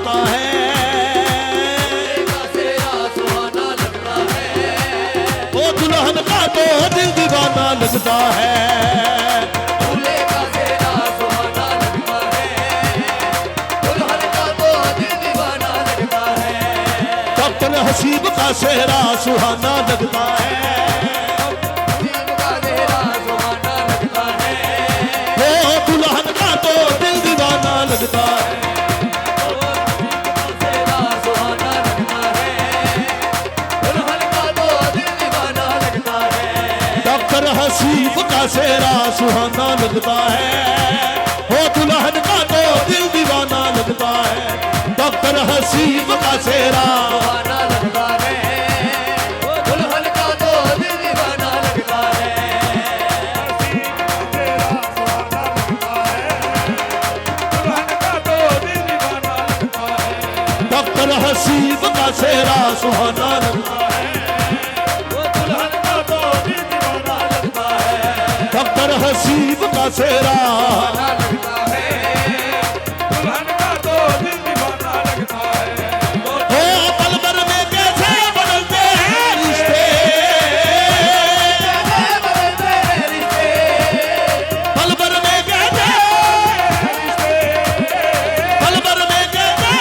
लगता है, ओ दुल्हन का तो दिल दीवाना लगता है, दूल्हे का सेहरा सुहाना लगता है, दुल्हन का तो दिल दीवाना लगता है। डॉक्टर हसीब का सेहरा सुहाना लगता है, हसीब का सेहरा सुहाना लगता है, ओ दुल्हन का तो दिल दीवाना लगता है, सेहरा सुहाना लगता है, दुल्हन का तो दिल दीवाना लगता है। डॉक्टर हसीब का सेहरा सुहाना लगता है, ओ दुल्हन का तो दिल दीवाना लगता है, डॉक्टर हसीब का सेहरा सुहाना लगता है, दुल्हन का तो दिल दीवाना लगता है। डॉक्टर हसीब का सेहरा सुहाना लगता है, दुल्हन का तो दिल दीवाना लगता है, डॉक्टर हसीब का सेहरा सुहाना लगता है, दुल्हन का तो दिल दीवाना लगता है। ओ पल भर में कैसे बदलते हैं रिश्ते, बदलते हैं रिश्ते, पल भर में कैसे, पल भर में कैसे,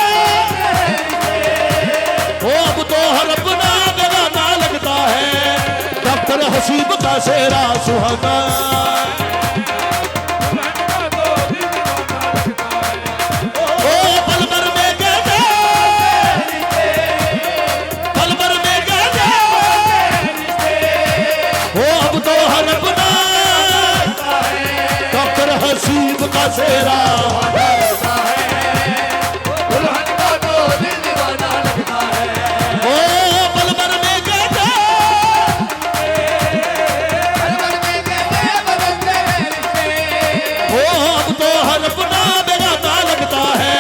ओ अब तो हर अपना बेगाना लगता है, डॉक्टर हसीब का सेहरा सुहाना, ओ पल भर में कैसे, पल भर में कैसे, ओ अब तो हर अपना डॉक्टर हसीब का सेहरा, दुल्हन का तो दिल दीवाना लगता है, ओ पल भर में कैसे, पल में कैसे बदलते हैं रिश्ते, ओ अब तो हर अपना बेगाना लगता है,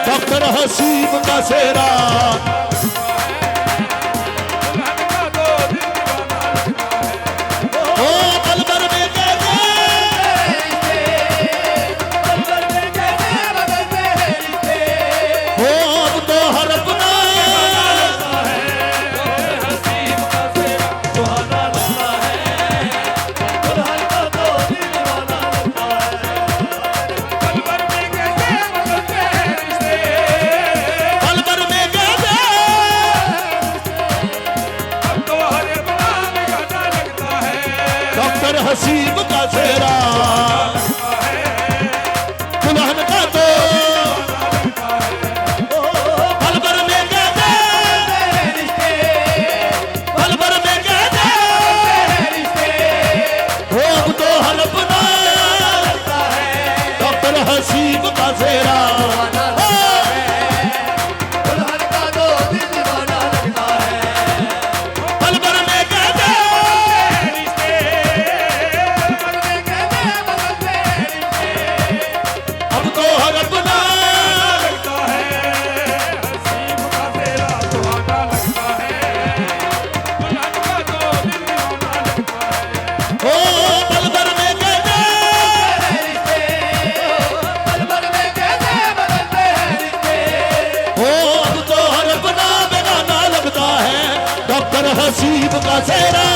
डॉक्टर हसीब का सेहरा, ओ पल भर में कैसे, पल में कैसे बदलते हैं रिश्ते, ओ अब तो हर अपना हसीब का सेहरा सुहाना लगता है, दुल्हन का तो दिल दीवाना लगता है। पल भर में कैसे बदलते हैं रिश्ते, पल भर में कैसे, अब तो हर अपना बेगाना लगता है, डॉक्टर हसीब का सेहरा, दुल्हन का तो पल भर में कैसे, पल भर में कैसे, हो अब तो हर अपना डॉक्टर हसीब का सेहरा, दुल्हन का तो दिल दीवाना लगता है। पल भर में कैसे, पल में कैसे बदलते हैं रिश्ते, अब तो हर अपना लगता है हसीब का सेहरा सुहाना लगता है, दुल्हन का तो दिल दीवाना लगता है। हो पल भर में कैसे, पल भर में कैसे बदलते हैं रिश्ते, हो अब तो हर अपना बेगाना लगता है, डॉक्टर हसीब का सेहरा।